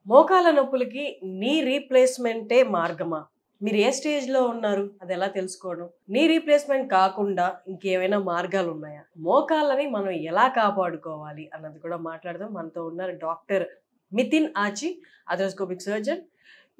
మోకాళ్ళ నొప్పులకి నీ రీప్లేస్మెంటే మార్గమా? మీరు ఏ స్టేజ్‌లో ఉన్నారు? అది ఎలా తెలుసుకోవడం? నీ రీప్లేస్మెంట్ కాకుండా ఇంకేమైనా మార్గాలు ఉన్నాయా? మోకాళ్ళని మనం ఎలా కాపాడుకోవాలి అన్నది కూడా మాట్లాడదాం. మనతో ఉన్నారు డాక్టర్ మితిన్ ఆచి, ఆర్థోస్కోపిక్ సర్జన్.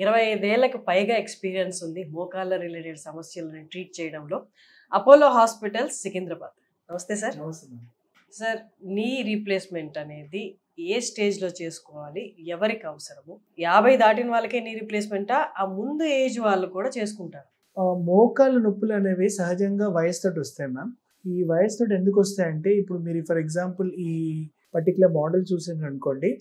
25 ఏళ్లకు పైగా ఎక్స్‌పీరియన్స్ ఉంది మోకాళ్ళ రిలేటెడ్ సమస్యలను ట్రీట్ చేయడంలో. Apollo hospitals, Secunderabad. నమస్తే సార్. సార్, నీ రీప్లేస్మెంట్ అనేది ఏ స్టేజ్‌లో చేసుకోవాలి? ఎవరికి అవసరము? 50 దాటిన వాళ్ళకే నీ రీప్లేస్మెంటా? ఆ ముందు ఏజ్ వాళ్ళు కూడా చేసుకుంటారా? మోకాళ్ళ నొప్పులు అనేవి సహజంగా వయసుతోటి వస్తాయి మ్యామ్. ఈ వయసుతోటి ఎందుకు వస్తాయంటే, ఇప్పుడు మీరు ఫర్ ఎగ్జాంపుల్ ఈ పర్టికులర్ మోడల్ చూసారు అనుకోండి,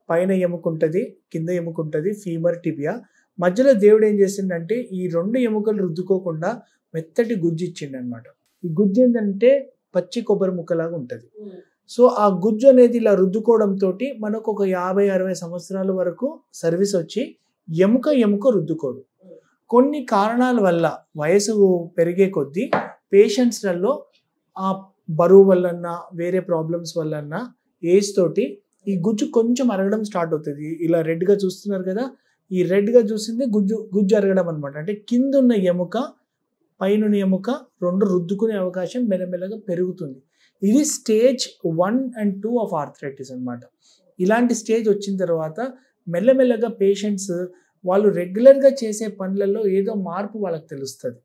పైన ఎముక ఉంటుంది, కింద ఎముక ఉంటుంది, ఫీమర్, టిబియా. మధ్యలో దేవుడు ఏం చేసిండంటే ఈ 2 ఎముకలు రుద్దుకోకుండా మెత్తటి గుజ్జు ఇచ్చిండు అనమాట. ఈ గుజ్జు ఏంటంటే పచ్చి కొబ్బరి ముక్కలాగా ఉంటుంది. సో ఆ గుజ్జు అనేది ఇలా రుద్దుకోవడంతో మనకు ఒక 50-60 సంవత్సరాల వరకు సర్వీస్ వచ్చి ఎముక రుద్దుకోదు. కొన్ని కారణాల వల్ల వయసు పెరిగే కొద్దీ పేషెంట్స్లలో ఆ బరువు వల్లన్నా వేరే ప్రాబ్లమ్స్ వల్లన్నా ఏజ్ తోటి ఈ గుజ్జు కొంచెం అరగడం స్టార్ట్ అవుతుంది. ఇలా రెడ్గా చూస్తున్నారు కదా, ఈ రెడ్గా చూసింది గుజ్జు అరగడం అనమాట. అంటే కింద ఉన్న ఎముక పైన ఎముక 2 రుద్దుకునే అవకాశం మెల్లమెల్లగా పెరుగుతుంది. ఇది స్టేజ్ 1 and 2 ఆఫ్ ఆర్థరైటిస్ అనమాట. ఇలాంటి స్టేజ్ వచ్చిన తర్వాత మెల్లమెల్లగా పేషెంట్స్ వాళ్ళు రెగ్యులర్గా చేసే పనులలో ఏదో మార్పు వాళ్ళకి తెలుస్తుంది.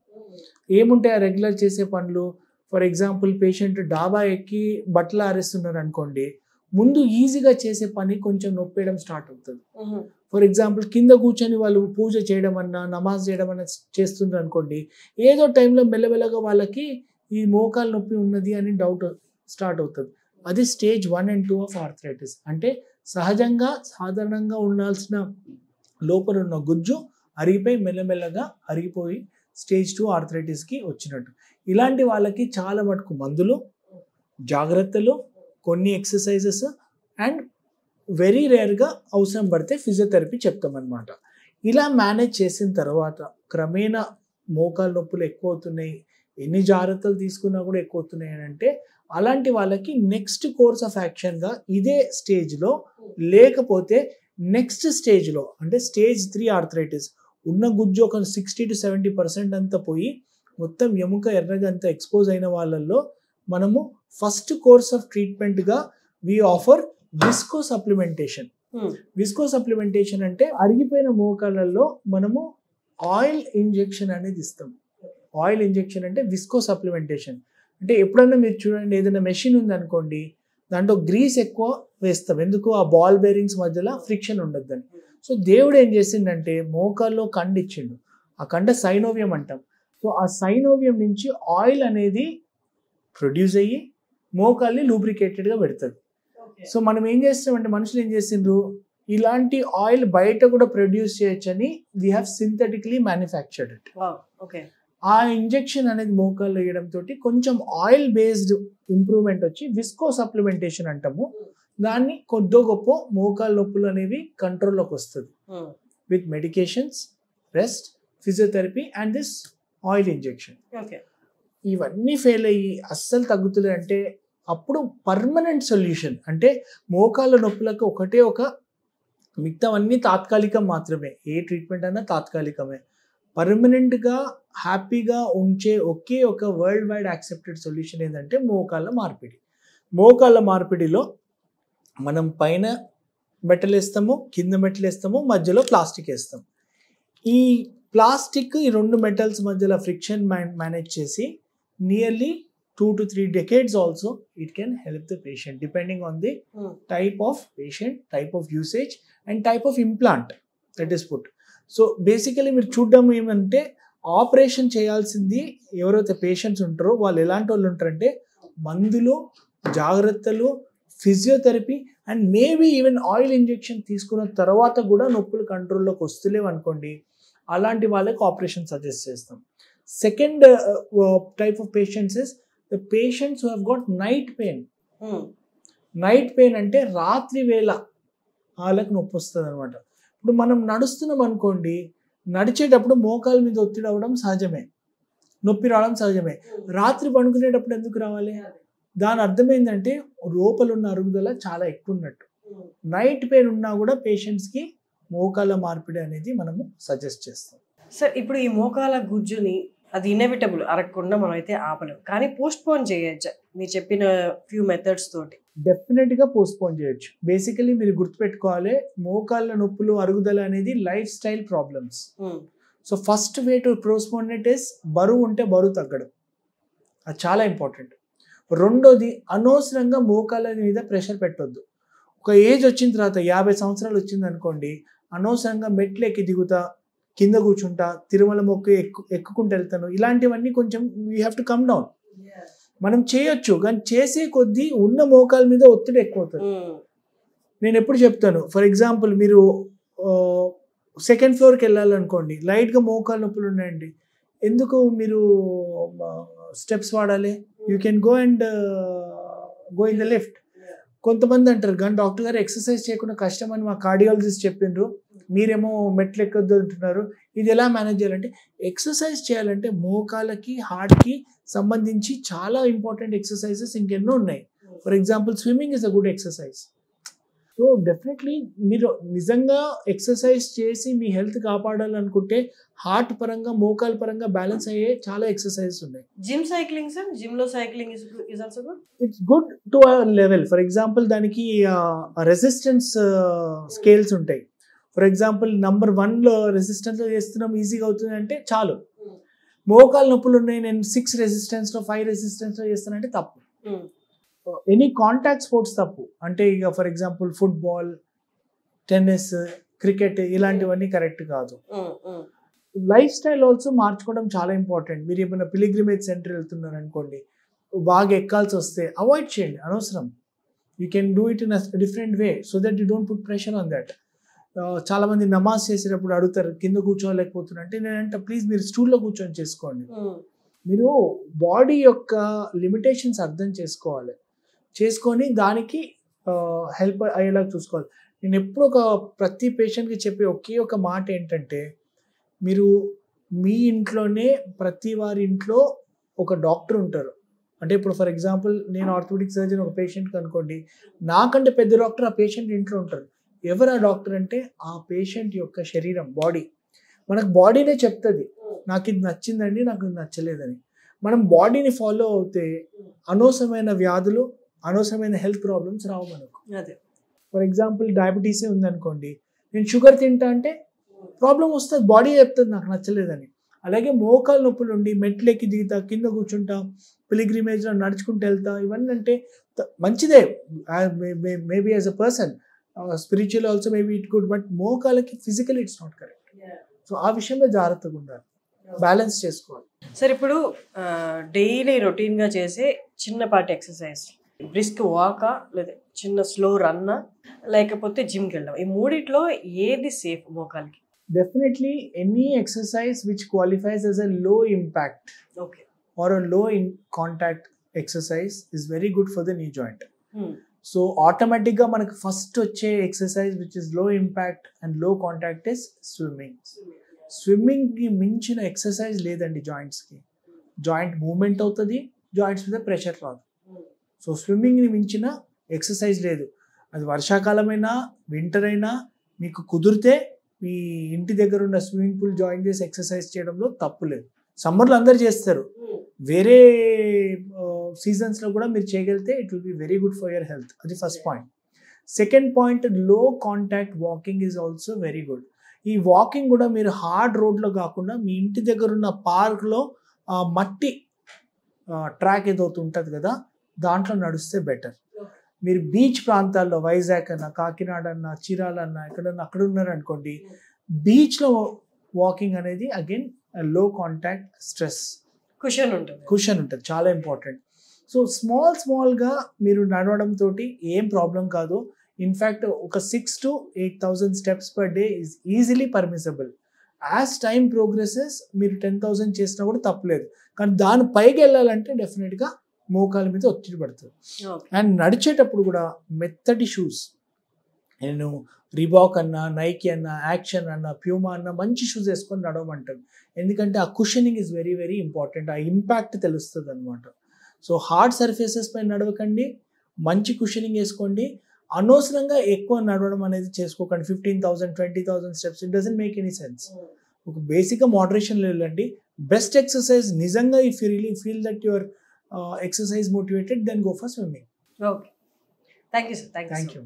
ఏముంటాయి ఆ రెగ్యులర్ చేసే పనులు? ఫర్ ఎగ్జాంపుల్ పేషెంట్ డాబా ఎక్కి బట్టలు ఆరేస్తున్నారు అనుకోండి, ముందు ఈజీగా చేసే పని కొంచెం నొప్పేయడం స్టార్ట్ అవుతుంది. ఫర్ ఎగ్జాంపుల్ కింద కూర్చొని వాళ్ళు పూజ చేయడం అన్నా నమాజ్ చేయడం అన్నా చేస్తున్నారు అనుకోండి, ఏదో టైంలో మెల్లమెల్లగా వాళ్ళకి ఈ మోకాలు నొప్పి ఉన్నది అని డౌట్ స్టార్ట్ అవుతుంది. అది స్టేజ్ 1 and 2 ఆఫ్ ఆర్థరైటిస్. అంటే సహజంగా సాధారణంగా ఉండాల్సిన లోపల ఉన్న గుజ్జు అరిగిపోయి మెల్లమెల్లగా అరిగిపోయి స్టేజ్ 2 ఆర్థరైటిస్కి వచ్చినట్టు. ఇలాంటి వాళ్ళకి చాలా మటుకు మందులు, జాగ్రత్తలు, కొన్ని ఎక్సర్సైజెస్ అండ్ వెరీ రేర్గా అవసరం పడితే ఫిజియోథెరపీ చెప్తామన్నమాట. ఇలా మేనేజ్ చేసిన తర్వాత క్రమేణా మోకాలు నొప్పులు ఎక్కువ అవుతున్నాయి, ఎన్ని జాగ్రత్తలు తీసుకున్నా కూడా ఎక్కువ అవుతున్నాయి అని అంటే అలాంటి వాళ్ళకి నెక్స్ట్ కోర్స్ ఆఫ్ యాక్షన్గా ఇదే స్టేజ్లో లేకపోతే నెక్స్ట్ స్టేజ్లో అంటే స్టేజ్ 3 ఆర్థరైటిస్ ఉన్న గుజ్జు ఒక 60-70% అంతా పోయి మొత్తం ఎముక ఎర్రగా అంతా ఎక్స్పోజ్ అయిన వాళ్ళల్లో మనము ఫస్ట్ కోర్స్ ఆఫ్ ట్రీట్మెంట్గా we offer visco supplementation. Visco supplementation అంటే అరిగిపోయిన మోకాళ్ళల్లో మనము ఆయిల్ ఇంజెక్షన్ అనేది ఇస్తాం. ఆయిల్ ఇంజెక్షన్ అంటే విస్కో సప్లిమెంటేషన్. అంటే ఎప్పుడన్నా మీరు చూడండి, ఏదైనా మెషిన్ ఉంది అనుకోండి, దాంట్లో గ్రీస్ ఎక్కువ వేస్తాం, ఎందుకు ఆ బాల్ బేరింగ్స్ మధ్యలో ఫ్రిక్షన్ ఉండద్దని. సో దేవుడు ఏం చేసిండంటే మోకాల్లో కండ ఇచ్చిండు. ఆ కండ సైనోవియం అంటాం. సో ఆ సైనోవియం నుంచి ఆయిల్ అనేది ప్రొడ్యూస్ అయ్యి మోకాల్ని లూబ్రికేటెడ్గా పెడుతుంది. సో మనం ఏం చేస్తామంటే మనుషులు ఏం చేసిండ్రు, ఇలాంటి ఆయిల్ బయట కూడా ప్రొడ్యూస్ చేయొచ్చని we have synthetically manufactured it. ఆ ఇంజెక్షన్ అనేది మోకాల్లో వేయడంతో కొంచెం ఆయిల్ బేస్డ్ ఇంప్రూవ్మెంట్ వచ్చి విస్కో సప్లిమెంటేషన్ అంటాము. దాన్ని కొద్దో గొప్ప మోకాలు నొప్పులు అనేవి కంట్రోల్లోకి వస్తుంది with medications, rest, physiotherapy and this oil injection. ఇవన్నీ ఫెయిల్ అయ్యి అస్సలు తగ్గుతుంది అంటే అప్పుడు పర్మనెంట్ సొల్యూషన్ అంటే మోకాళ్ళ నొప్పులకు ఒకటే ఒక, మిగతావన్నీ తాత్కాలికం మాత్రమే. ఏ ట్రీట్మెంట్ అయినా తాత్కాలికమే. పర్మనెంట్గా హ్యాపీగా ఉంచే ఒకే ఒక వరల్డ్ వైడ్ యాక్సెప్టెడ్ సొల్యూషన్ ఏంటంటే మోకాళ్ళ మార్పిడి. మోకాళ్ళ మార్పిడిలో మనం పైన మెటల్ వేస్తాము, కింద మెటల్ వేస్తాము, మధ్యలో ప్లాస్టిక్ వేస్తాం. ఈ ప్లాస్టిక్ ఈ 2 మెటల్స్ మధ్యలో ఫ్రిక్షన్ మేనేజ్ చేసి nearly 2 to 3 decades also it can help the patient depending on the type of patient, type of usage and type of implant that is put. So basically మీరు చూడడం ఏమంటే operation చేయాల్సింది ఎవరైతే patients ఉంటారో వాళ్ళు ఎలాంటి వాళ్ళు ఉంటారంటే మందులు, జాగ్రత్తలు, physiotherapy and maybe even oil injection తీసుకున్న తర్వాత కూడా నొప్పులు కంట్రోల్లోకి వస్తలేవు అనుకోండి, అలాంటి వాళ్ళకి ఆపరేషన్ సజెస్ట్ చేస్తాం. Second type of patients is the patients who have got night pain. Night pain అంటే రాత్రి వేళ వాళ్ళకి నొప్పి వస్తుంది అనమాట. ఇప్పుడు మనం నడుస్తున్నాం అనుకోండి, నడిచేటప్పుడు మోకాల మీద ఒత్తిడి అవ్వడం సహజమే, నొప్పి రావడం సహజమే. రాత్రి పడుకునేటప్పుడు ఎందుకు రావాలి? దాని అర్థం ఏంటంటే లోపల ఉన్న అరుగుదల చాలా ఎక్కువ ఉన్నట్టు. నైట్ పెయిన్ ఉన్నా కూడా పేషెంట్స్కి మోకాల మార్పిడి అనేది మనము సజెస్ట్ చేస్తాం. సార్ ఇప్పుడు ఈ మోకాల గుజ్జుని అది ఇన్ఎవిటబుల్ అరగకుండా మనం అయితే ఆపలేం, కానీ పోస్ట్ పోన్ చేయొచ్చా మీరు చెప్పిన ఫ్యూ మెథడ్స్ తోటి? డెఫినెట్గా పోస్ట్పోన్ చేయొచ్చు. బేసికలీ మీరు గుర్తుపెట్టుకోవాలి, మోకాళ్ళ నొప్పులు అరుగుదల అనేది life style problems. So first way to postpone it is బరువు ఉంటే బరువు తగ్గడం, అది చాలా ఇంపార్టెంట్. రెండోది, అనవసరంగా మోకాళ్ళ మీద ప్రెషర్ పెట్టొద్దు. ఒక ఏజ్ వచ్చిన తర్వాత 50 సంవత్సరాలు వచ్చింది అనుకోండి, అనవసరంగా మెట్లు ఎక్కి దిగుతా, కింద కూర్చుంటా, తిరుమల మొక్కు ఎక్కుకుంటూ వెళ్తాను, ఇలాంటివన్నీ కొంచెం we have to come down. మనం చేయొచ్చు, కానీ చేసే కొద్దీ ఉన్న మోకాల మీద ఒత్తిడి ఎక్కువ అవుతుంది. నేను ఎప్పుడు చెప్తాను, ఫర్ ఎగ్జాంపుల్ మీరు సెకండ్ ఫ్లోర్కి వెళ్ళాలనుకోండి, లైట్గా మోకాలు నొప్పులు ఉన్నాయండి, ఎందుకు మీరు స్టెప్స్ వాడాలి? You can go in the lift. కొంతమంది అంటారు, కానీ డాక్టర్ గారు ఎక్సర్సైజ్ చేయకుండా కష్టం అని మా కార్డియాలజిస్ట్ చెప్పిండ్రు, మీరేమో మెట్లు ఎక్కొద్దు అంటున్నారు, ఇది ఎలా మేనేజ్ చేయాలంటే, ఎక్సర్సైజ్ చేయాలంటే మోకాలకి హార్ట్కి సంబంధించి చాలా ఇంపార్టెంట్ ఎక్సర్సైజెస్ ఇంకెన్నో ఉన్నాయి. For example swimming is a good exercise. So definitely మీరు నిజంగా ఎక్సర్సైజ్ చేసి మీ హెల్త్ కాపాడాలనుకుంటే హార్ట్ పరంగా మోకాల పరంగా బ్యాలెన్స్ అయ్యే చాలా ఎక్సర్సైజెస్ ఉన్నాయి. జిమ్ సైక్లింగ్ సార్, జిమ్ లో cycling is also good. It's good to a level. For example దానికి రెసిస్టెన్స్ స్కేల్స్ ఉంటాయి. ఫర్ ఎగ్జాంపుల్ నంబర్ 1లో రెసిస్టెన్స్ చేస్తున్నాం, ఈజీగా అవుతుంది అంటే చాలు. మోకాలు నొప్పులు ఉన్నాయి, నేను 6 రెసిస్టెన్స్లో 5 రెసిస్టెన్స్లో చేస్తానంటే తప్పు. ఎనీ కాంటాక్ట్ స్పోర్ట్స్ తప్పు. అంటే ఇక for example football, tennis, cricket ఇలాంటివన్నీ కరెక్ట్ కాదు. లైఫ్ స్టైల్ ఆల్సో మార్చుకోవడం చాలా ఇంపార్టెంట్. మీరు ఏమైనా పిలిగ్రిమేజ్ సెంటర్ వెళ్తున్నారు అనుకోండి, బాగా ఎక్కాల్సి వస్తే అవాయిడ్ చేయండి, అనవసరం. You can do it in a different way so that you don't put pressure on that. చాలామంది నమాజ్ చేసేటప్పుడు అడుగుతారు, కింద కూర్చోలేకపోతున్నారు అంటే, నేనంటే ప్లీజ్ మీరు స్టూల్లో కూర్చొని చేసుకోండి. మీరు బాడీ యొక్క లిమిటేషన్స్ అర్థం చేసుకోవాలి, చేసుకొని దానికి హెల్ప్ అయ్యేలా చూసుకోవాలి. నేను ఎప్పుడు ప్రతి పేషెంట్కి చెప్పే ఒకే ఒక మాట ఏంటంటే, మీరు మీ ఇంట్లోనే ప్రతి వారి ఇంట్లో ఒక డాక్టర్ ఉంటారు. అంటే ఇప్పుడు ఫర్ ఎగ్జాంపుల్ నేను ఆర్థోపెడిక్ సర్జన్ ఒక పేషెంట్కి అనుకోండి, నాకంటే పెద్ద డాక్టర్ ఆ పేషెంట్ ఇంట్లో ఉంటారు. ఎవరు ఆ డాక్టర్ అంటే ఆ పేషెంట్ యొక్క శరీరం, బాడీ. మనకు బాడీనే చెప్తుంది, నాకు ఇది నచ్చిందండి, నాకు ఇది నచ్చలేదని. మనం బాడీని ఫాలో అవుతే అనవసరమైన వ్యాధులు, అనవసరమైన హెల్త్ ప్రాబ్లమ్స్ రావు మనకు. అదే ఫర్ ఎగ్జాంపుల్ డయాబెటీసే ఉందనుకోండి, నేను షుగర్ తింటా అంటే ప్రాబ్లం వస్తుంది, బాడీ చెప్తుంది నాకు నచ్చలేదని. అలాగే మోకాలు నొప్పులు ఉండి మెట్లు ఎక్కి దిగుతా, కింద కూర్చుంటా, పిలిగ్రిమేజ్లో నడుచుకుంటూ వెళ్తా, ఇవన్నీ అంటే మంచిదే maybe as a person, spiritual also maybe it good, but మోకాలకి physical it's not correct. So ఆ విషయంలో జాగ్రత్తగా ఉండాలి, బ్యాలెన్స్ చేసుకోవాలి. సార్ ఇప్పుడు డైలీ రొటీన్గా చేసే చిన్నపాటి ఎక్సర్సైజ్, బ్రిస్క్ వాకా, లేదా చిన్న స్లో రన్నా, లేకపోతే జిమ్కి వెళ్ళడం, ఈ మూడిట్లో ఏది safe మోకాలకి? Definitely any exercise which qualifies as a low impact or a low in contact exercise is very good for the knee joint. So automatically మనకు ఫస్ట్ వచ్చే exercise which is low impact and low contact is swimming. Swimming కి మించిన exercise లేదండి జాయింట్స్కి. Joint movement అవుతుంది, joints మీద pressure రాదు. So స్విమ్మింగ్ని మించిన exercise లేదు. అది వర్షాకాలమైనా వింటర్ అయినా మీకు కుదిరితే మీ ఇంటి దగ్గర ఉన్న స్విమ్మింగ్ పూల్ జాయిన్ చేసి ఎక్సర్సైజ్ చేయడంలో తప్పు లేదు. సమ్మర్లో అందరు చేస్తారు, వేరే సీజన్స్లో కూడా మీరు చేయగలిగితే it will be very good for your health. అది ఫస్ట్ పాయింట్. సెకండ్ పాయింట్, లో contact walking is also very good. ఈ వాకింగ్ కూడా మీరు హార్డ్ రోడ్లో కాకుండా మీ ఇంటి దగ్గర ఉన్న పార్క్లో మట్టి ట్రాక్ ఏదో ఉంటుంది కదా, దాంట్లో నడిస్తే బెటర్. మీరు బీచ్ ప్రాంతాల్లో వైజాగ్ అన్న, కాకినాడ అన్న, చీరాల అన్న, ఎక్కడన్నా అక్కడ ఉన్నారనుకోండి, బీచ్లో వాకింగ్ అనేది అగైన్ లో కాంటాక్ట్, స్ట్రెస్ కుషన్ ఉంటుంది, చాలా ఇంపార్టెంట్. సో స్మాల్గా మీరు నడవడంతో ఏం ప్రాబ్లం కాదు. ఇన్ఫ్యాక్ట్ ఒక 6,000 to 8,000 steps per day is easily permissible. As time progresses మీరు 10,000 చేసినా కూడా తప్పలేదు. కానీ దాని పైకి వెళ్ళాలంటే డెఫినెట్గా మోకాల మీద ఒత్తిడి పడుతుంది. అండ్ నడిచేటప్పుడు కూడా మెత్తటి షూస్, నేను రీబాక్ అన్నా, నైకీ అన్నా, యాక్షన్ అన్నా, ప్యూమా అన్నా మంచి షూస్ వేసుకొని నడవమంటారు. ఎందుకంటే ఆ cushioning is very very important, ఆ ఇంపాక్ట్ తెలుస్తుంది అనమాట. సో హార్డ్ సర్ఫేసెస్ పైన నడవకండి, మంచి కుషనింగ్ వేసుకోండి. అనవసరంగా ఎక్కువ నడవడం అనేది చేసుకోకండి. 15,000 20,000 steps it doesn't make any sense. ఒక బేసిక్గా మోడరేషన్లో వెళ్ళండి. బెస్ట్ ఎక్సర్సైజ్ నిజంగా if you really feel that your exercise motivated then go for swimming. Okay, thank you sir. Thank you.